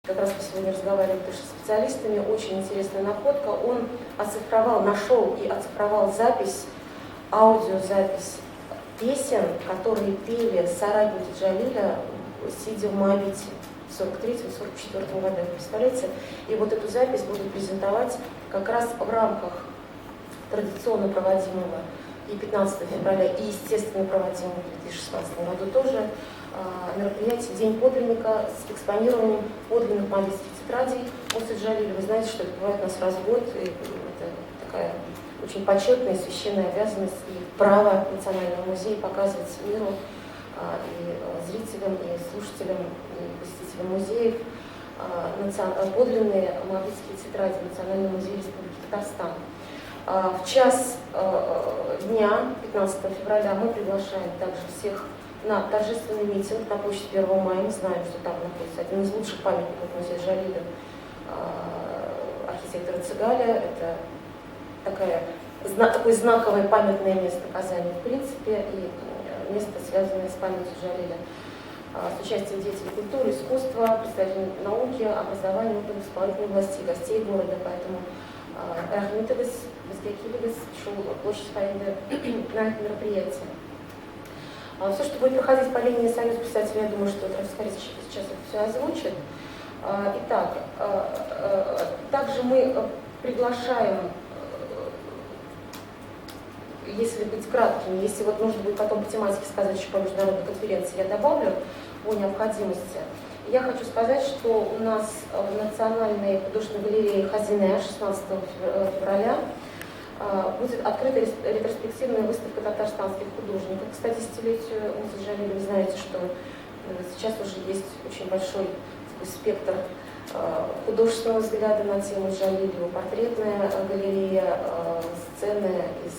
как раз мы сегодня разговаривали тоже с специалистами, очень интересная находка. Он нашел и оцифровал аудиозапись песен, которые пели соратники Джалиля, сидя в Моабите в 43-44 годах. Представляете? И вот эту запись будут презентовать как раз в рамках традиционно проводимого и 15 февраля, и, естественно, проводимого в 2016 году тоже мероприятие «День подлинника» с экспонированием подлинных магических тетрадей Мусы Джалиля. Вы знаете, что это бывает у нас раз в год, и это такая очень почетная священная обязанность и право Национального музея показывать миру и зрителям, и слушателям, и посетителям музеев подлинные магические тетради Национального музея Республики Татарстан. В час дня, 15 февраля, мы приглашаем также всех на торжественный митинг на площади 1 мая. Мы знаем, что там находится один из лучших памятников музея Джалиля, архитектора Цыгаля. Это такое знаковое памятное место Казани, в принципе, и место, связанное с памятью Джалиля. С участием деятелей культуры, искусства, представителей науки, образования, органов исполнительной власти, гостей города. Поэтому рахметовец, безгекилевец, площадь Фаида на это мероприятие. Все, что будет проходить по линии Союза писателей, я думаю, что Травскорец сейчас это все озвучит. Итак, также мы приглашаем, если быть краткими, если вот нужно будет потом по тематике сказать еще по международной конференции, я добавлю по необходимости. Я хочу сказать, что у нас в Национальной художественной галерее Хазине 16 февраля будет открыта ретроспективная выставка татарстанских художников. Кстати, столетию Мусы Джалиля, вы знаете, что сейчас уже есть очень большой спектр художественного взгляда на тему Джалиля, его портретная галерея, сцены из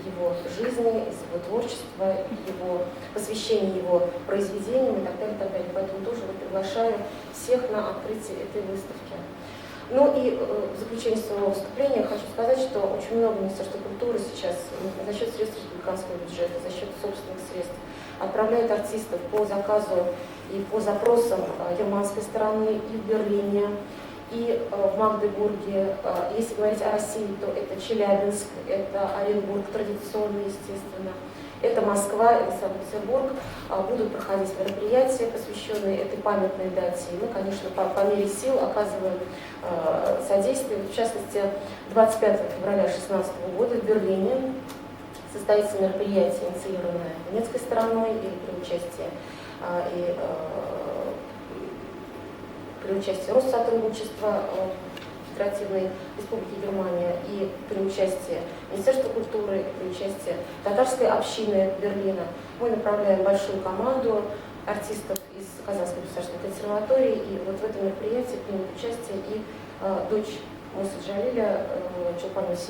его жизни, из его творчества, его посвящения его произведениям и так далее, так далее. Поэтому тоже приглашаю всех на открытие этой выставки. Ну и в заключение своего выступления хочу сказать, что очень много Министерства культуры сейчас за счет средств республиканского бюджета, за счет собственных средств отправляет артистов по заказу и по запросам германской стороны и в Берлине, и в Магдебурге. Если говорить о России, то это Челябинск, это Оренбург традиционно, естественно, это Москва, это Санкт-Петербург. Будут проходить мероприятия, посвященные этой памятной дате. И мы, конечно, по мере сил оказываем содействие. В частности, 25 февраля 2016 года в Берлине состоится мероприятие, инициированное немецкой стороной и при участии Россотрудничества Федеративной Республики Германия и при участии Министерства культуры, при участии татарской общины Берлина. Мы направляем большую команду артистов из Казанской государственной консерватории, и вот в этом мероприятии примет участие и дочь Мусы Джалиля, Чулпан